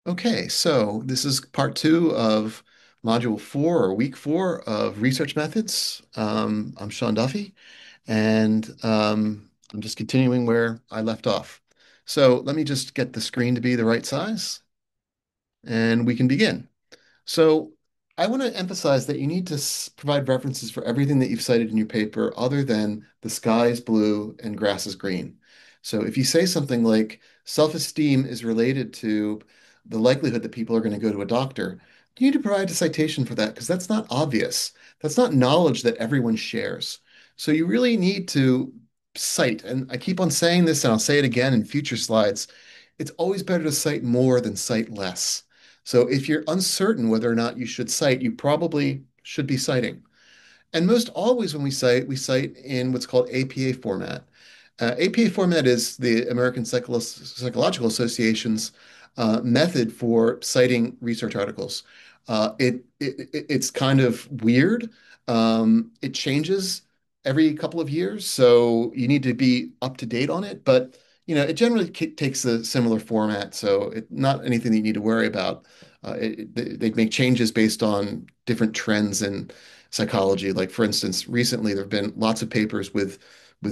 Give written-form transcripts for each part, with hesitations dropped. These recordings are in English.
Okay, so this is part two of module four or week four of research methods. I'm Sean Duffy, and I'm just continuing where I left off. So let me just get the screen to be the right size, and we can begin. So I want to emphasize that you need to provide references for everything that you've cited in your paper other than the sky is blue and grass is green. So if you say something like self-esteem is related to the likelihood that people are going to go to a doctor, you need to provide a citation for that because that's not obvious. That's not knowledge that everyone shares. So you really need to cite, and I keep on saying this and I'll say it again in future slides. It's always better to cite more than cite less. So if you're uncertain whether or not you should cite, you probably should be citing. And most always when we cite in what's called APA format. APA format is the American Psychological Association's method for citing research articles. It's kind of weird. It changes every couple of years, so you need to be up to date on it. But it generally takes a similar format, so it's not anything that you need to worry about. They make changes based on different trends in psychology. Like for instance, recently there have been lots of papers with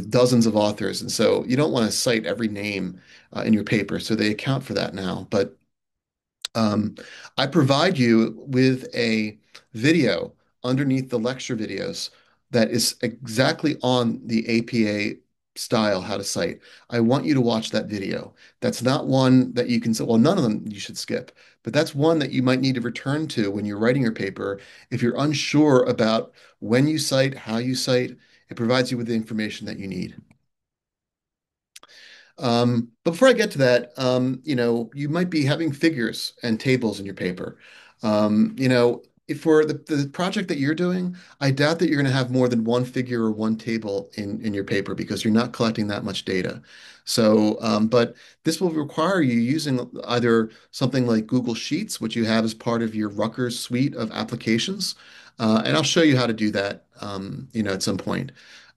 dozens of authors, and so you don't want to cite every name in your paper. So they account for that now. But um, I provide you with a video underneath the lecture videos that is exactly on the APA style how to cite. I want you to watch that video. That's not one that you can say, well, none of them you should skip, but that's one that you might need to return to when you're writing your paper. If you're unsure about when you cite, how you cite, it provides you with the information that you need. But before I get to that, you might be having figures and tables in your paper. If for the project that you're doing, I doubt that you're going to have more than one figure or one table in your paper because you're not collecting that much data. So, but this will require you using either something like Google Sheets, which you have as part of your Rutgers suite of applications, and I'll show you how to do that, at some point.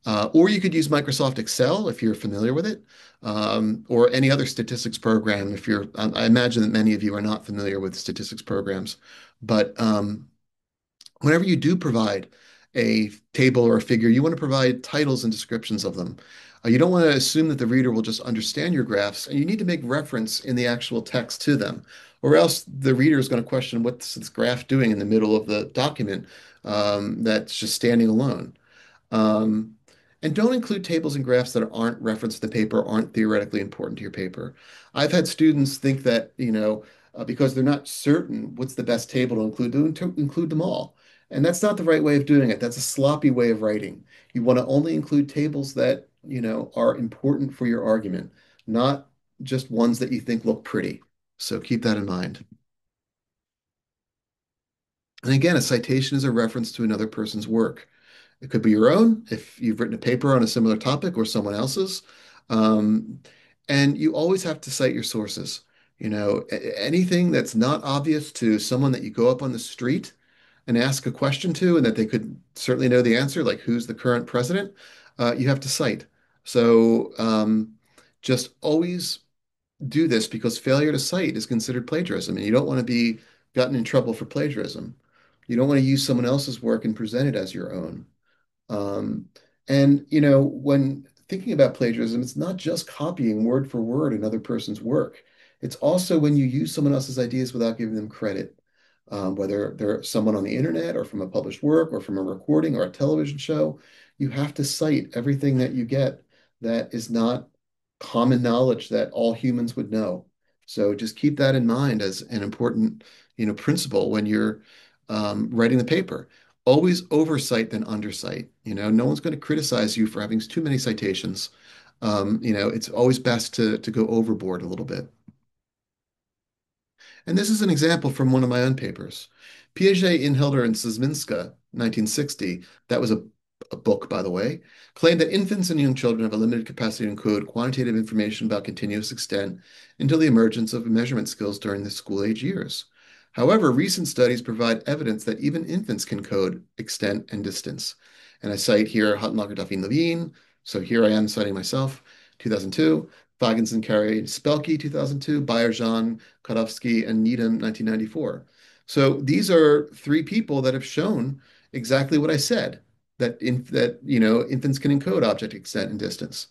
Or you could use Microsoft Excel if you're familiar with it, or any other statistics program if you're, I imagine that many of you are not familiar with statistics programs. But whenever you do provide a table or a figure, you want to provide titles and descriptions of them. You don't want to assume that the reader will just understand your graphs, and you need to make reference in the actual text to them, or else the reader is going to question what's this graph doing in the middle of the document that's just standing alone. Um, and don't include tables and graphs that aren't referenced in the paper, aren't theoretically important to your paper. I've had students think that, because they're not certain what's the best table to include them all. And that's not the right way of doing it. That's a sloppy way of writing. You want to only include tables that, are important for your argument, not just ones that you think look pretty. So keep that in mind. And again, a citation is a reference to another person's work. It could be your own if you've written a paper on a similar topic or someone else's. Um, and you always have to cite your sources. Anything that's not obvious to someone that you go up on the street and ask a question to, and that they could certainly know the answer, like who's the current president, you have to cite. So just always do this because failure to cite is considered plagiarism, and you don't want to be gotten in trouble for plagiarism. You don't want to use someone else's work and present it as your own. Um, and when thinking about plagiarism, it's not just copying word for word another person's work. It's also when you use someone else's ideas without giving them credit, whether they're someone on the internet or from a published work or from a recording or a television show. You have to cite everything that you get that is not common knowledge that all humans would know. So just keep that in mind as an important, principle when you're writing the paper. Always oversight than undercite. No one's going to criticize you for having too many citations. It's always best to go overboard a little bit. And this is an example from one of my own papers. Piaget, Inhelder, and Szymanska, 1960, that was a book, by the way, claimed that infants and young children have a limited capacity to encode quantitative information about continuous extent until the emergence of measurement skills during the school age years. However, recent studies provide evidence that even infants can code extent and distance. And I cite here Huttenlocher, Duffy, and Levine. So here I am citing myself, 2002. Fagenson, Carey, Spelke, 2002, Bayer, Jean, Kadovsky, and Needham, 1994. So these are three people that have shown exactly what I said, that infants can encode object extent and distance.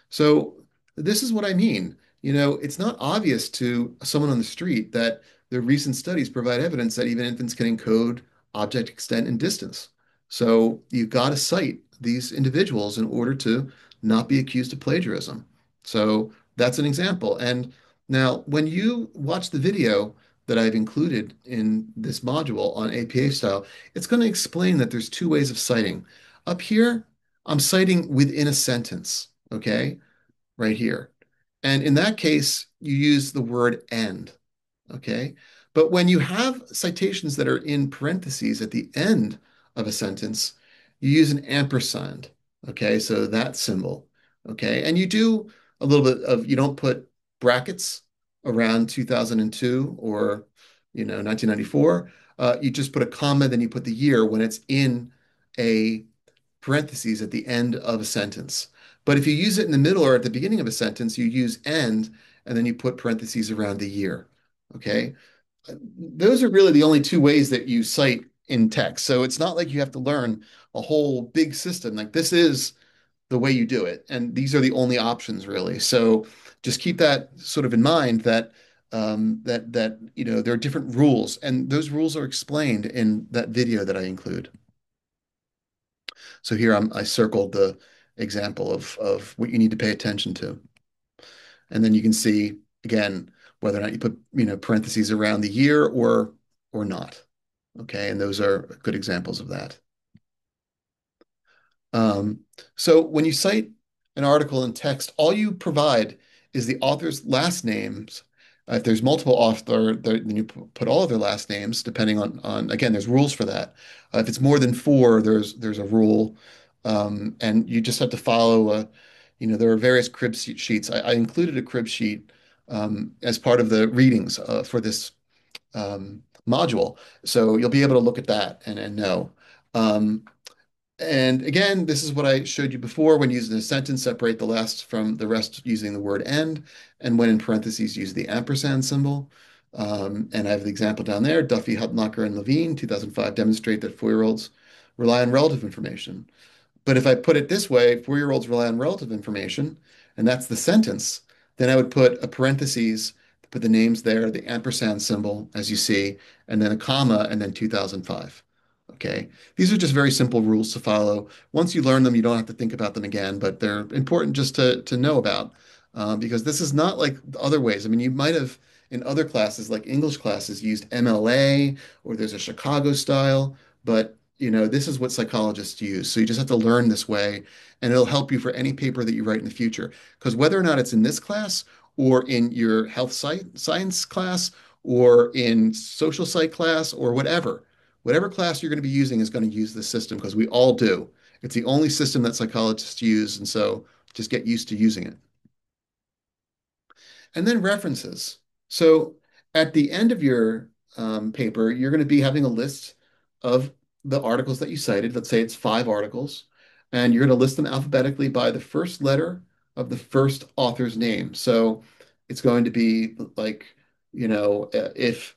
So this is what I mean. It's not obvious to someone on the street that the recent studies provide evidence that even infants can encode object extent and distance. So you've got to cite these individuals in order to not be accused of plagiarism. So that's an example. And now, when you watch the video that I've included in this module on APA style, it's going to explain that there's two ways of citing. Up here, I'm citing within a sentence, okay, right here. And in that case, you use the word and. Okay. But when you have citations that are in parentheses at the end of a sentence, you use an ampersand. Okay. So that symbol. Okay. And you do a little bit of, you don't put brackets around 2002 or, 1994. You just put a comma, then you put the year when it's in a parentheses at the end of a sentence. But if you use it in the middle or at the beginning of a sentence, you use and then you put parentheses around the year. Okay. Those are really the only two ways that you cite in text. So it's not like you have to learn a whole big system. Like this is the way you do it. And these are the only options really. So just keep that sort of in mind that there are different rules and those rules are explained in that video that I include. So here I circled the example of what you need to pay attention to. And then you can see again whether or not you put, parentheses around the year or not. Okay, and those are good examples of that. Um, so when you cite an article in text, all you provide is the author's last names. If there's multiple author, then you put all of their last names, depending on again, there's rules for that. If it's more than four, there's a rule, and you just have to follow there are various crib sheets. I included a crib sheet as part of the readings for this module, so you'll be able to look at that and know. Um, and again, this is what I showed you before. When using a sentence, separate the last from the rest using the word and when in parentheses, use the ampersand symbol. And I have the example down there. Duffy, Huttenlocher, and Levine, 2005, demonstrate that 4-year-olds rely on relative information. But if I put it this way, 4-year-olds rely on relative information, and that's the sentence, then I would put a parentheses, put the names there, the ampersand symbol, as you see, and then a comma, and then 2005. Okay. These are just very simple rules to follow. Once you learn them, you don't have to think about them again, but they're important just to know about because this is not like the other ways. I mean, you might have in other classes, like English classes, used MLA or there's a Chicago style, but this is what psychologists use. So you just have to learn this way, and it'll help you for any paper that you write in the future. Because whether or not it's in this class or in your health science class or in social psych class or whatever class you're going to be using is going to use this system because we all do. It's the only system that psychologists use, and so just get used to using it. And then references. So at the end of your paper, you're going to be having a list of the articles that you cited. Let's say it's 5 articles, and you're going to list them alphabetically by the first letter of the first author's name. So it's going to be like, if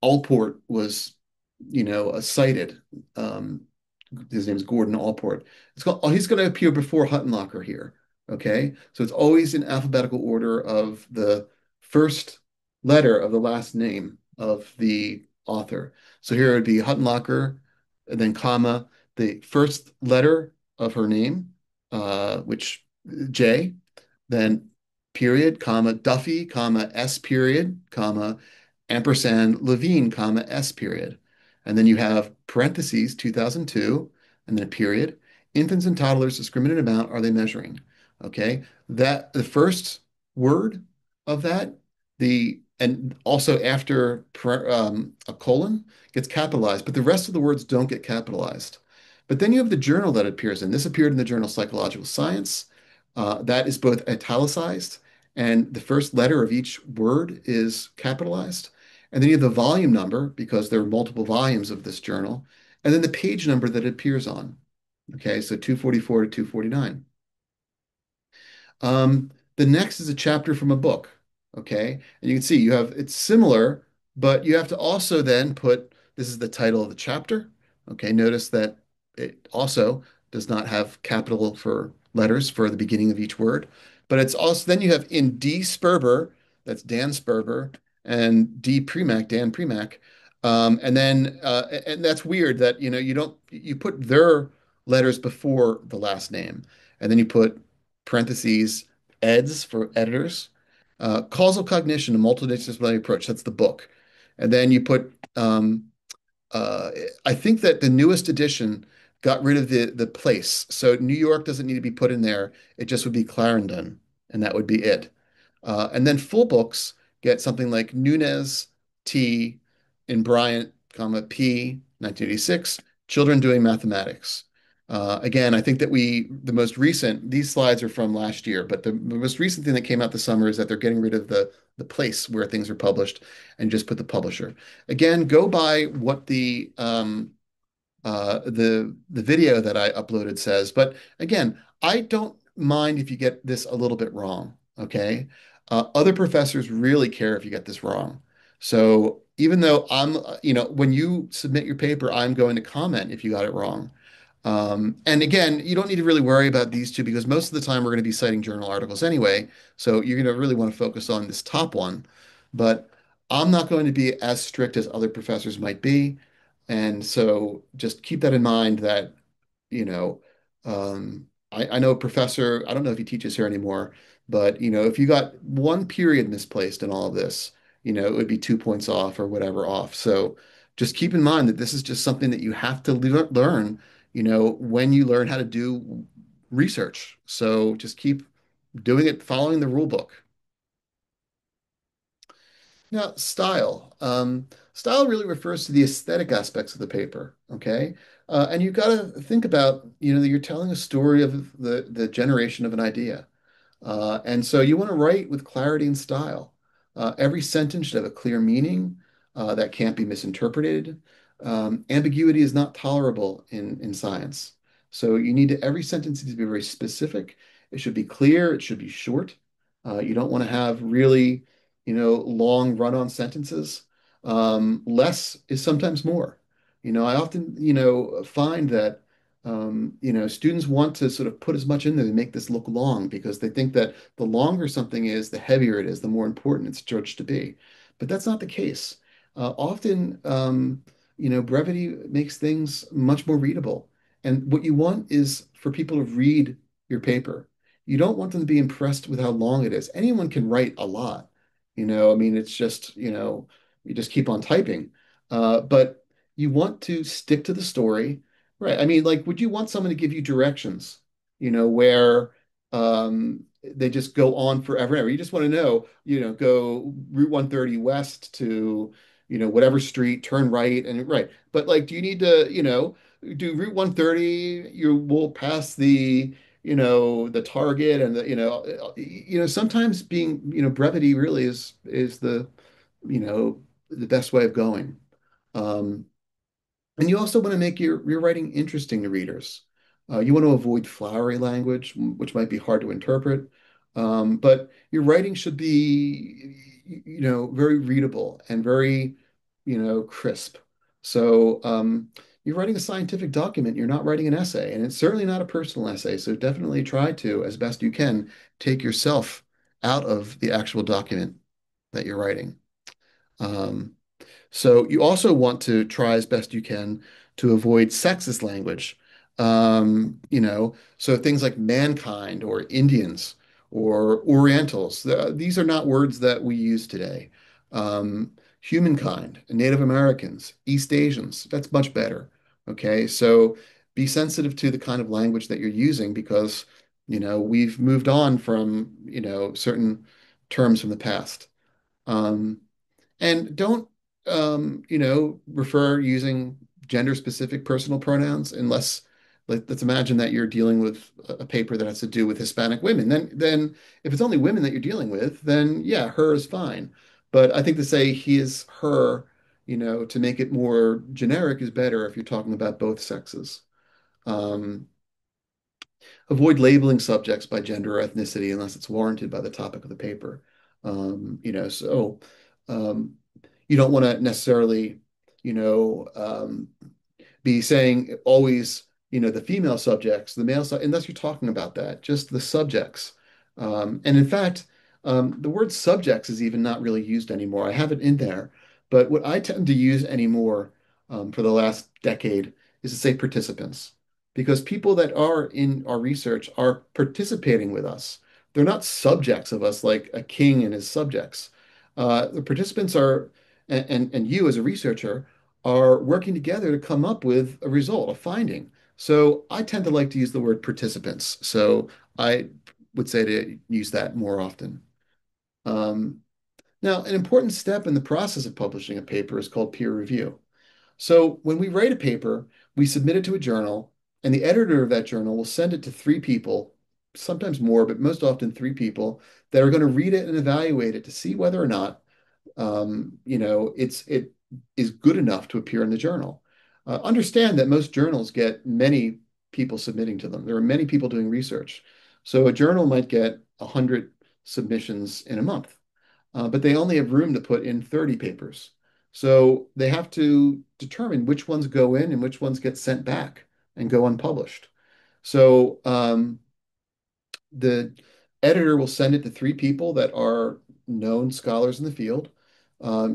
Allport was, cited. His name's Gordon Allport. He's going to appear before Huttenlocher here. Okay, so it's always in alphabetical order of the first letter of the last name of the author. So here it would be Huttenlocher, and then comma the first letter of her name, which J, then period, comma Duffy, comma S period, comma ampersand Levine, comma S period. And then you have parentheses 2002, and then a period. Infants and toddlers, discriminate amount are they measuring? Okay. That the first word of that, and also after a colon gets capitalized, but the rest of the words don't get capitalized. But then you have the journal that appears in. This appeared in the journal Psychological Science. That is both italicized and the first letter of each word is capitalized. And then you have the volume number because there are multiple volumes of this journal, and then the page number that it appears on. Okay, so 244 to 249. The next is a chapter from a book. Okay. And you can see you have it's similar, but you have to also then put this is the title of the chapter. Okay. Notice that it also does not have capital for letters for the beginning of each word, but it's also then you have in D. Sperber, that's Dan Sperber, and D. Premack, Dan Premack. And then and that's weird that you don't you put their letters before the last name, and then you put parentheses eds for editors, causal cognition, a multidisciplinary approach. That's the book, and then you put. Uh, I think that the newest edition got rid of the place, so New York doesn't need to be put in there. It just would be Clarendon, and that would be it. And then full books get something like Nunez T in Bryant, comma P 1986, Children Doing Mathematics. Again, I think that the most recent, these slides are from last year, but the most recent thing that came out this summer is that they're getting rid of the place where things are published and just put the publisher. Again, go by what the video that I uploaded says. But again, I don't mind if you get this a little bit wrong. Okay. Other professors really care if you get this wrong. So even though when you submit your paper, I'm going to comment if you got it wrong. And again, you don't need to really worry about these two because most of the time we're going to be citing journal articles anyway. So you're going to really want to focus on this top one. But I'm not going to be as strict as other professors might be. And so just keep that in mind that, you know, I know a professor, I don't know if he teaches here anymore, but, if you got one period misplaced in all of this, it would be 2 points off or whatever off. So just keep in mind that this is just something that you have to learn, when you learn how to do research. So just keep doing it, following the rule book. Now, style. Style really refers to the aesthetic aspects of the paper, okay? And you've got to think about, that you're telling a story of the generation of an idea. And so you want to write with clarity and style. Every sentence should have a clear meaning that can't be misinterpreted. Ambiguity is not tolerable in science. So every sentence needs to be very specific. It should be clear. It should be short. You don't want to have really, long run-on sentences. Less is sometimes more. I often, find that students want to sort of put as much in there to make this look long because they think that the longer something is, the heavier it is, the more important it's judged to be. But that's not the case. Often, brevity makes things much more readable. And what you want is for people to read your paper. You don't want them to be impressed with how long it is. Anyone can write a lot. I mean, it's just, you just keep on typing. But you want to stick to the story. Right. I mean, like, would you want someone to give you directions, where they just go on forever and ever? You just want to know, go Route 130 west to, whatever street, turn right and right. But like, do you need to, do Route 130, you will pass the target and sometimes being, brevity really is you know, the best way of going. Um, and you also want to make your writing interesting to readers. You want to avoid flowery language, which might be hard to interpret. But your writing should be, very readable and very, crisp. So you're writing a scientific document. You're not writing an essay, and it's certainly not a personal essay. So definitely try to, as best you can, take yourself out of the actual document that you're writing. Um, so you also want to try as best you can to avoid sexist language. So things like mankind or Indians or Orientals, these are not words that we use today. Humankind, Native Americans, East Asians, that's much better. Okay, so be sensitive to the kind of language that you're using because, we've moved on from, certain terms from the past. Um, and don't, refer using gender-specific personal pronouns unless, let's imagine that you're dealing with a paper that has to do with Hispanic women. Then if it's only women that you're dealing with, then yeah, her is fine. But I think to say he is her, to make it more generic is better if you're talking about both sexes. Um, Avoid labeling subjects by gender or ethnicity unless it's warranted by the topic of the paper. So um, you don't want to necessarily, you know, be saying always, the female subjects, the male, unless you're talking about that, just the subjects. And in fact, the word subjects is even not really used anymore. I have it in there, but what I tend to use anymore for the last decade is to say participants, because people that are in our research are participating with us. They're not subjects of us like a king and his subjects. The participants are, and you as a researcher are working together to come up with a result, a finding. So I tend to like to use the word participants. So I would say to use that more often. Um, Now, an important step in the process of publishing a paper is called peer review. So when we write a paper, we submit it to a journal, and the editor of that journal will send it to three people, sometimes more, but most often three people that are going to read it and evaluate it to see whether or not it is good enough to appear in the journal. Understand that most journals get many people submitting to them. There are many people doing research. So a journal might get 100 submissions in a month, but they only have room to put in 30 papers. So they have to determine which ones go in and which ones get sent back and go unpublished. So the editor will send it to three people that are known scholars in the field.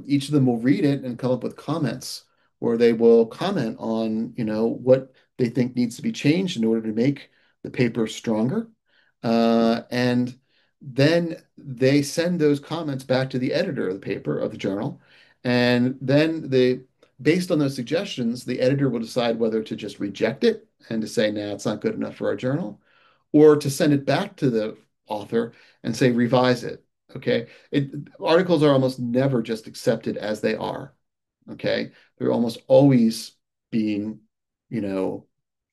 Each of them will read it and come up with comments, or they will comment on, what they think needs to be changed in order to make the paper stronger. And then they send those comments back to the editor of the paper, of the journal. And then based on those suggestions, the editor will decide whether to just reject it and to say, nah, it's not good enough for our journal, or to send it back to the author and say, revise it. Okay. Articles are almost never just accepted as they are. Okay. They're almost always being, you know,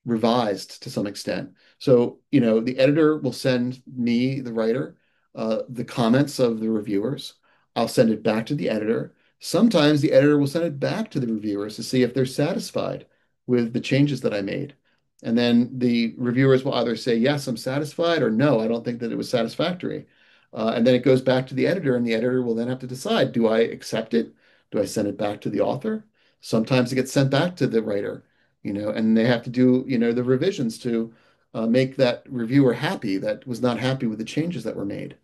revised to some extent. So, the editor will send me, the writer, the comments of the reviewers. I'll send it back to the editor. Sometimes the editor will send it back to the reviewers to see if they're satisfied with the changes that I made. And then the reviewers will either say, yes, I'm satisfied, or no, I don't think that it was satisfactory. And then it goes back to the editor, and the editor will then have to decide, do I accept it? Do I send it back to the author? Sometimes it gets sent back to the writer, and they have to do, the revisions to make that reviewer happy that was not happy with the changes that were made.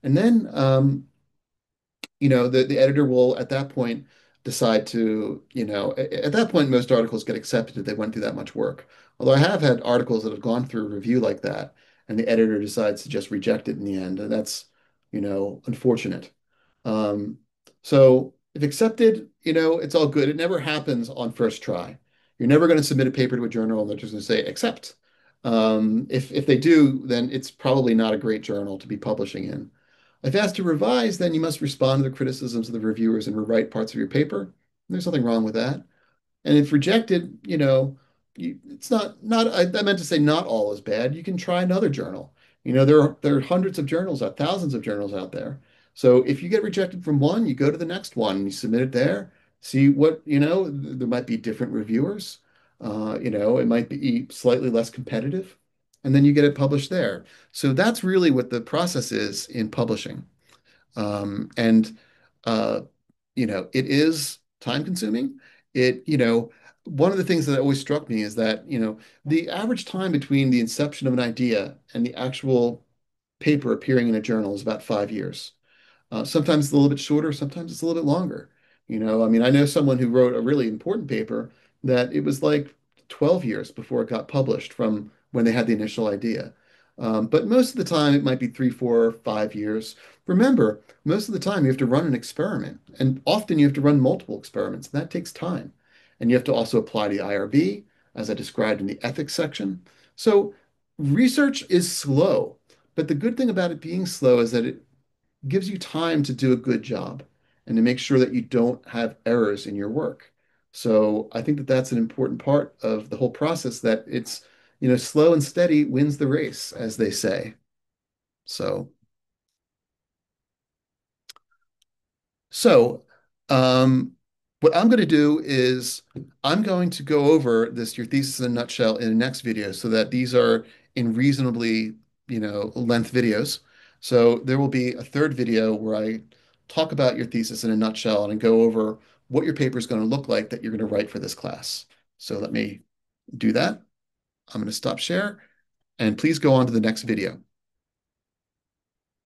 And then, the editor will at that point decide to, at that point, most articles get accepted if they went through that much work. Although I have had articles that have gone through a review like that, and the editor decides to just reject it in the end. And that's, unfortunate. Um, so if accepted, it's all good. It never happens on first try. You're never going to submit a paper to a journal and they're just going to say accept. If they do, then it's probably not a great journal to be publishing in. If asked to revise, then you must respond to the criticisms of the reviewers and rewrite parts of your paper. There's nothing wrong with that. And if rejected, it's not. I meant to say not all is bad. You can try another journal. There are hundreds of journals out, thousands of journals out there. So if you get rejected from one, you go to the next one and you submit it there. See what, there might be different reviewers. It might be slightly less competitive, and then you get it published there. So that's really what the process is in publishing. And uh, it is time consuming. One of the things that always struck me is that, the average time between the inception of an idea and the actual paper appearing in a journal is about 5 years. Sometimes it's a little bit shorter, sometimes it's a little bit longer. I mean, I know someone who wrote a really important paper that it was like 12 years before it got published from when they had the initial idea. But most of the time, it might be 3, 4, 5 years. Remember, most of the time you have to run an experiment, and often you have to run multiple experiments, and that takes time. And you have to also apply the IRB, as I described in the ethics section. So research is slow, but the good thing about it being slow is that it gives you time to do a good job and to make sure that you don't have errors in your work. So I think that that's an important part of the whole process, that it's, slow and steady wins the race, as they say. So, so, um, What I'm going to do is I'm going to go over this, your thesis in a nutshell, in the next video so that these are in reasonably, length videos. So there will be a third video where I talk about your thesis in a nutshell and I go over what your paper is going to look like that you're going to write for this class. So let me do that. I'm going to stop share and please go on to the next video.